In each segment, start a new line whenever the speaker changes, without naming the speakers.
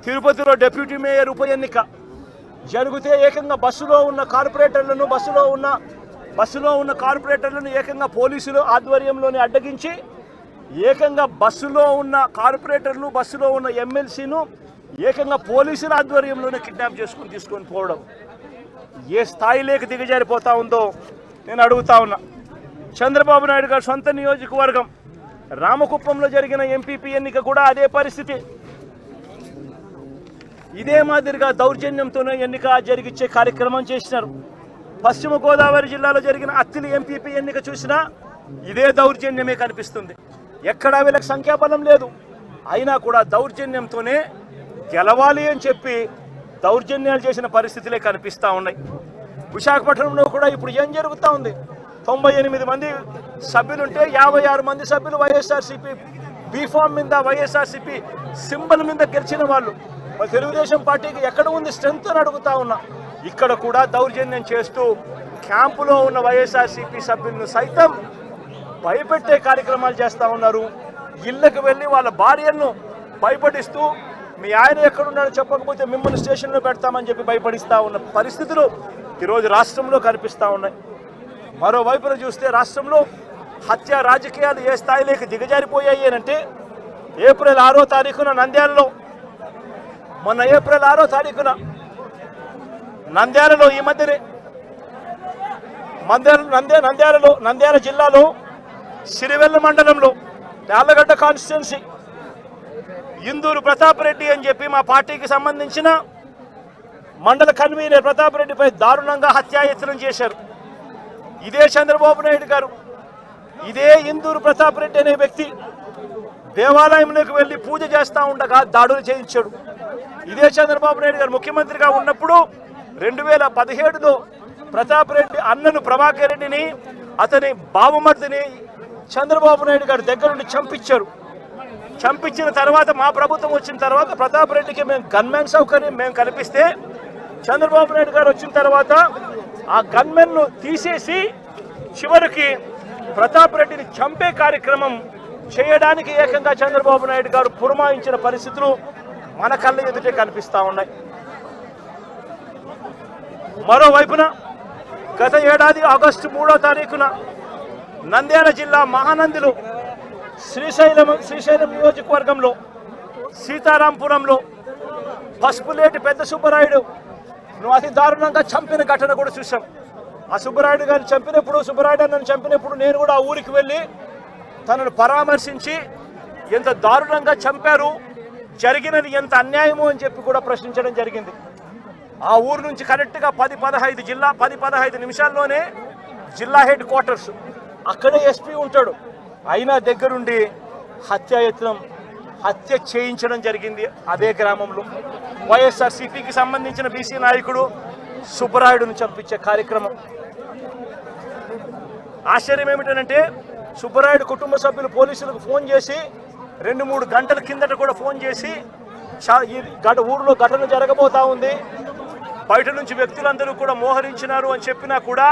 తిరుపతిలో deputy mayor ఉప ఎన్నిక జరిగితే ఏకంగా బస్సులో ఉన్న కార్పొరేటర్లను ఏకంగా పోలీసులు ఆధ్వర్యంలోనే అడ్డగించి ఏకంగా బస్సులో ఉన్న కార్పొరేటర్లు బస్సులో ఉన్న ఎమ్మెల్సీను ఏకంగా పోలీసుల ఆధ్వర్యంలోనే కిడ్నాప్ తీసుకొని పోవడం ఏ స్థాయిలోకి దిగజారిపోతా ఉందో నేను అడుగుతా ఉన్నా. చంద్రబాబు నాయుడు గారి సొంత నియోజకవర్గం రామకుప్పంలో జరిగిన ఎంపీపీ ఎన్నిక కూడా అదే పరిస్థితి. ఇదే మాదిరిగా దౌర్జన్యంతోనే ఎన్నిక జరిగించే కార్యక్రమం చేసినారు. పశ్చిమ గోదావరి జిల్లాలో జరిగిన అత్తిలి ఎంపీపీ ఎన్నిక చూసినా ఇదే దౌర్జన్యమే కనిపిస్తుంది. ఎక్కడా వీళ్ళకి సంఖ్యాబలం లేదు, అయినా కూడా దౌర్జన్యంతోనే గెలవాలి అని చెప్పి దౌర్జన్యాలు చేసిన పరిస్థితులే కనిపిస్తూ ఉన్నాయి. విశాఖపట్నంలో కూడా ఇప్పుడు ఏం జరుగుతూ ఉంది? 98 మంది సభ్యులుంటే 56 మంది సభ్యులు వైఎస్ఆర్సీపీ బీఫామ్ మీద వైఎస్ఆర్సీపీ సింబల్ మీద గెలిచిన వాళ్ళు. తెలుగుదేశం పార్టీకి ఎక్కడ ఉంది స్ట్రెంత్ అని అడుగుతా ఉన్నా. ఇక్కడ కూడా దౌర్జన్యం చేస్తూ క్యాంపులో ఉన్న వైఎస్ఆర్సీపీ సభ్యులను సైతం భయపెట్టే కార్యక్రమాలు చేస్తూ ఉన్నారు. ఇళ్లకు వెళ్ళి వాళ్ళ భార్యలను భయపడిస్తూ మీ ఆయన ఎక్కడున్నాడో చెప్పకపోతే మిమ్మల్ని స్టేషన్లో పెడతామని చెప్పి భయపడిస్తూ ఉన్న పరిస్థితులు ఈరోజు రాష్ట్రంలో కనిపిస్తూ ఉన్నాయి. మరోవైపున చూస్తే రాష్ట్రంలో హత్య రాజకీయాలు ఏ స్థాయిలోకి దిగజారిపోయాయి అంటే ఏప్రిల్ 6వ తారీఖున నంద్యాలలో ఈ మధ్యనే నంద్యాల జిల్లాలో సిరివెల్ల మండలంలో యార్లగడ్డ కాన్స్టిట్యున్సీ ఇందూరు ప్రతాప్ రెడ్డి అని చెప్పి మా పార్టీకి సంబంధించిన మండల కన్వీనర్ ప్రతాప్ రెడ్డిపై దారుణంగా హత్యాయత్నం చేశారు. ఇదే చంద్రబాబు నాయుడు గారు ఇదే ఇందూరు ప్రతాప్ రెడ్డి అనే వ్యక్తి దేవాలయంలోకి వెళ్ళి పూజ చేస్తూ ఉండగా దాడులు చేయించాడు. ఇదే చంద్రబాబు నాయుడు గారు ముఖ్యమంత్రిగా ఉన్నప్పుడు 2017లో ప్రతాప్ రెడ్డి అన్నను ప్రభాకర్ రెడ్డిని అతని బావమర్దిని చంద్రబాబు నాయుడు గారి దగ్గర నుండి చంపించిన తర్వాత మా ప్రభుత్వం వచ్చిన తర్వాత ప్రతాప్ రెడ్డికి మేము గన్మెన్ సౌకర్యం మేము కల్పిస్తే చంద్రబాబు నాయుడు గారు వచ్చిన తర్వాత ఆ గన్మెన్ను తీసేసి చివరికి ప్రతాప్ రెడ్డిని చంపే కార్యక్రమం చేయడానికి ఏకంగా చంద్రబాబు నాయుడు గారు పురమాయించిన పరిస్థితులు మన కళ్ళ ఎదుటే కనిపిస్తూ ఉన్నాయి. మరోవైపున గత ఏడాది ఆగస్టు 3వ తారీఖున నంద్యాల జిల్లా మహానందిలో శ్రీశైలం నియోజకవర్గంలో సీతారాంపురంలో పసుపులేటి పెద్ద సుబ్బరాయుడు అతి దారుణంగా చంపిన ఘటన కూడా చూసాం. ఆ సుబ్బరాయుడు గారిని చంపినప్పుడు నేను కూడా ఆ ఊరికి వెళ్ళి తనను పరామర్శించి ఎంత దారుణంగా చంపారు, జరిగినది ఎంత అన్యాయమో అని చెప్పి కూడా ప్రశ్నించడం జరిగింది. ఆ ఊరు నుంచి కరెక్ట్గా 10-15 నిమిషాల్లోనే జిల్లా హెడ్ క్వార్టర్స్, అక్కడే ఎస్పీ ఉంటాడు. అయినా దగ్గరుండి హత్య చేయించడం జరిగింది. అదే గ్రామంలో వైఎస్ఆర్సీపీకి సంబంధించిన బీసీ నాయకుడు సుబ్బరాయుడును చంపించే కార్యక్రమం. ఆశ్చర్యం ఏమిటంటే సుబ్బరాయుడు కుటుంబ సభ్యులు పోలీసులకు ఫోన్ చేసి 2-3 గంటల కిందట కూడా ఫోన్ చేసి ఊరిలో ఘటన జరగబోతా ఉంది, బయట నుంచి వ్యక్తులందరూ కూడా మోహరించినారు అని చెప్పినా కూడా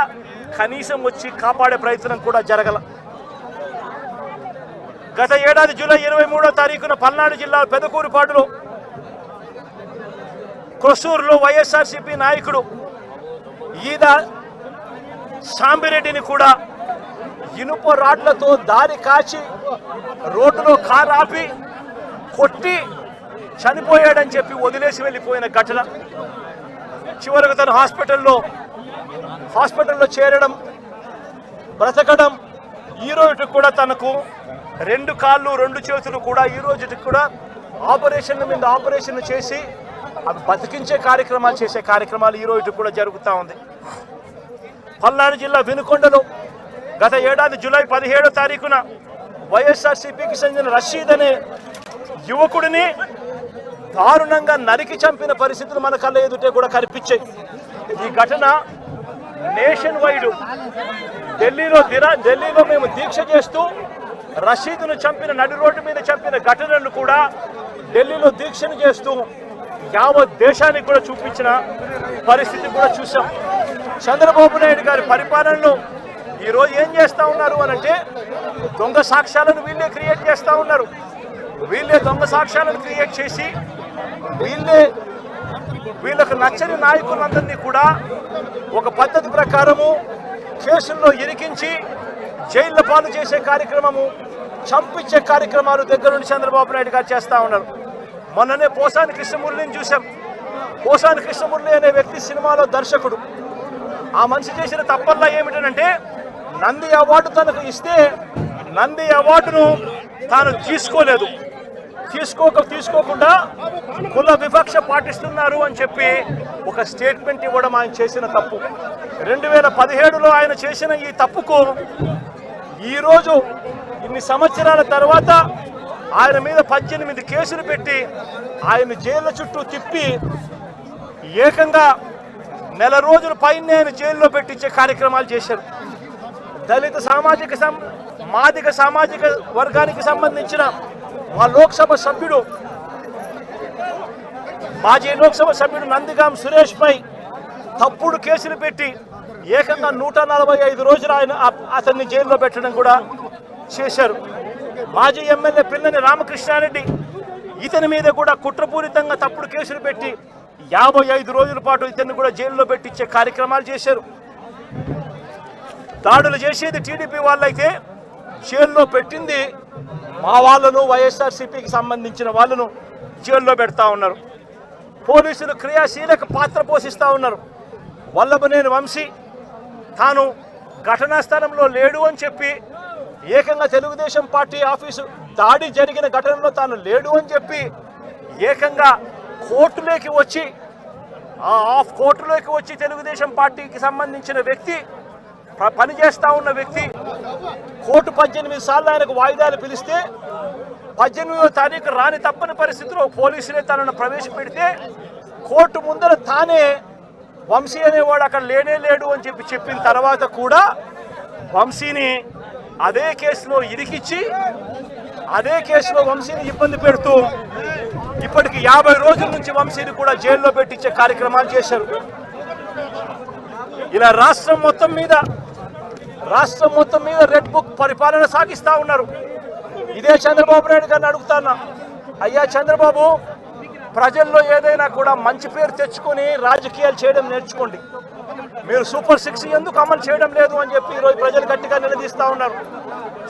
కనీసం వచ్చి కాపాడే ప్రయత్నం కూడా జరగల. గత ఏడాది జూలై 23వ తారీఖున పల్నాడు జిల్లా పెదకూరుపాడులో కొసూరులో వైఎస్ఆర్సీపీ నాయకుడు ఈద సాంబిరెడ్డిని కూడా ఇనుప రాడ్లతో దారి కాచి రోడ్డులో కారు ఆపి కొట్టి చనిపోయాడని చెప్పి వదిలేసి వెళ్ళిపోయిన ఘటన. చివరకు తను హాస్పిటల్లో చేరడం, బ్రతకడం, ఈ రోజు కూడా తనకు 2 కాళ్ళు 2 చేతులు కూడా ఈ రోజుకి కూడా ఆపరేషన్ చేసి అవి బతికించే కార్యక్రమాలు చేసే కార్యక్రమాలు ఈ రోజు కూడా జరుగుతూ ఉంది. పల్నాడు జిల్లా వినుకొండలో గత ఏడాది జూలై 17వ తారీఖున వైఎస్ఆర్సీపీకి చెందిన రషీద్ అనే యువకుడిని దారుణంగా నరికి చంపిన పరిస్థితులు మన కళ్ళ ఎదుటే కూడా కనిపించాయి. ఈ ఘటన నేషన్ వైడ్ ఢిల్లీలో మేము దీక్ష చేస్తూ రషీద్ను చంపిన నడి రోడ్డు మీద చంపిన ఘటనను కూడా ఢిల్లీలో దీక్షను చేస్తూ యావత్ దేశానికి కూడా చూపించిన పరిస్థితి కూడా చూసాం. చంద్రబాబు నాయుడు గారి పరిపాలనలో ఈరోజు ఏం చేస్తూ ఉన్నారు అనంటే దొంగ సాక్ష్యాలను వీళ్ళే క్రియేట్ చేస్తూ ఉన్నారు. వీళ్ళే దొంగ సాక్ష్యాలను క్రియేట్ చేసి వీళ్ళకు నచ్చని నాయకులందరినీ కూడా ఒక పద్ధతి ప్రకారము కేసుల్లో ఇరికించి జైళ్ళ పాలు చేసే కార్యక్రమము, చంపించే కార్యక్రమాలు దగ్గర నుండి చంద్రబాబు నాయుడు గారు చేస్తూ ఉన్నారు. మొన్ననే పోసాని కృష్ణమురళిని చూశాం. పోసాని కృష్ణమురళి అనే వ్యక్తి సినిమాలో దర్శకుడు. ఆ మనిషి చేసిన తప్పల్లా ఏమిటంటే నంది అవార్డు తనకు ఇస్తే నంది అవార్డును తాను తీసుకోకుండా కుల వివక్ష పాటిస్తున్నారు అని చెప్పి ఒక స్టేట్మెంట్ ఇవ్వడం ఆయన చేసిన తప్పు. 2017లో ఆయన చేసిన ఈ తప్పుకు ఈరోజు ఇన్ని సంవత్సరాల తర్వాత ఆయన మీద 18 కేసులు పెట్టి ఆయన జైళ్ళ చుట్టూ తిప్పి ఏకంగా నెల రోజుల పైనే ఆయన జైల్లో పెట్టించే కార్యక్రమాలు చేశారు. దళిత మాదిగ సామాజిక వర్గానికి సంబంధించిన మా లోక్సభ సభ్యుడు, మాజీ లోక్సభ సభ్యుడు నందిగాం సురేష్ పై తప్పుడు కేసులు పెట్టి ఏకంగా 145 రోజులు అతన్ని జైల్లో పెట్టడం కూడా చేశారు. మాజీ ఎమ్మెల్యే పిల్లని రామకృష్ణారెడ్డి ఇతని మీద కూడా కుట్రపూరితంగా తప్పుడు కేసులు పెట్టి 55 రోజుల పాటు ఇతన్ని కూడా జైల్లో పెట్టించే కార్యక్రమాలు చేశారు. దాడులు చేసేది టీడీపీ వాళ్ళైతే జైల్లో పెట్టింది మా వాళ్ళను, వైఎస్ఆర్సీపీకి సంబంధించిన వాళ్ళను జైల్లో పెడతా ఉన్నారు. పోలీసులు క్రియాశీలక పాత్ర పోషిస్తూ ఉన్నారు. వల్లభనేని వంశీ తాను ఘటనా స్థలంలో లేడు అని చెప్పి ఏకంగా తెలుగుదేశం పార్టీ ఆఫీసు దాడి జరిగిన ఘటనలో తాను లేడు అని చెప్పి ఏకంగా కోర్టులోకి వచ్చి తెలుగుదేశం పార్టీకి సంబంధించిన వ్యక్తి, పనిచేస్తూ ఉన్న వ్యక్తి కోర్టు 18 సార్లు ఆయనకు వాయిదాలు పిలిస్తే 18వ తారీఖు రాని తప్పని పరిస్థితిలో పోలీసులే తనను ప్రవేశపెడితే కోర్టు ముందర తానే వంశీ అనేవాడు అక్కడ లేడు అని చెప్పిన తర్వాత కూడా వంశీని అదే కేసులో ఇరికిచ్చి అదే కేసులో వంశీని ఇబ్బంది పెడుతూ ఇప్పటికి 50 రోజుల నుంచి వంశీని కూడా జైల్లో పెట్టించే కార్యక్రమాలు చేశారు. ఇలా రాష్ట్రం మొత్తం మీద రెడ్ బుక్ పరిపాలన సాగిస్తూ ఉన్నారు. ఇదే చంద్రబాబు నాయుడు గారిని అడుగుతాను, అయ్యా చంద్రబాబు, ప్రజల్లో ఏదైనా కూడా మంచి పేరు తెచ్చుకొని రాజకీయాలు చేయడం నేర్చుకోండి. మీరు సూపర్ 6 ఎందుకు అమలు చేయడం లేదు అని చెప్పి ఈరోజు ప్రజలు గట్టిగా నిలదీస్తూ ఉన్నారు.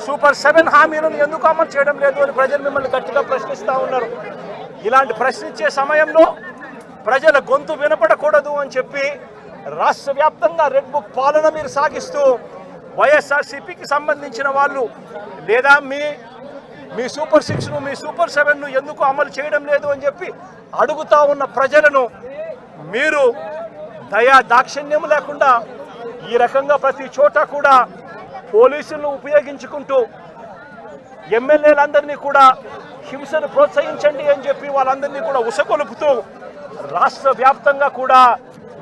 సూపర్ 7 హామీలను ఎందుకు అమలు చేయడం లేదు అని ప్రజలు మిమ్మల్ని గట్టిగా ప్రశ్నిస్తూ ఉన్నారు. ఇలాంటి ప్రశ్నించే సమయంలో ప్రజల గొంతు వినపడకూడదు అని చెప్పి రాష్ట్ర వ్యాప్తంగా రెడ్ బుక్ పాలన మీరు సాగిస్తూ వైఎస్ఆర్సీపీకి సంబంధించిన వాళ్ళు లేదా మీ సూపర్ 6ను, మీ సూపర్ 7ను ఎందుకు అమలు చేయడం లేదు అని చెప్పి అడుగుతా ఉన్న ప్రజలను మీరు దయా దాక్షిణ్యం లేకుండా ఈ రకంగా ప్రతి చోట కూడా పోలీసులను ఉపయోగించుకుంటూ ఎమ్మెల్యేలందరినీ కూడా హింసను ప్రోత్సహించండి అని చెప్పి వాళ్ళందరినీ కూడా ఉసకొలుపుతూ రాష్ట్ర వ్యాప్తంగా కూడా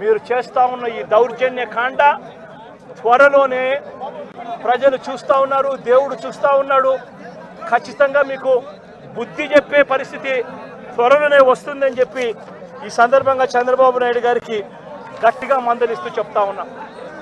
మీరు చేస్తూ ఉన్న ఈ దౌర్జన్య కాండ త్వరలోనే ప్రజలు చూస్తూ ఉన్నారు, దేవుడు చూస్తూ ఉన్నాడు. ఖచ్చితంగా మీకు బుద్ధి చెప్పే పరిస్థితి త్వరలోనే వస్తుందని చెప్పి ఈ సందర్భంగా చంద్రబాబు నాయుడు గారికి గట్టిగా మందలిస్తూ చెప్తా ఉన్నా.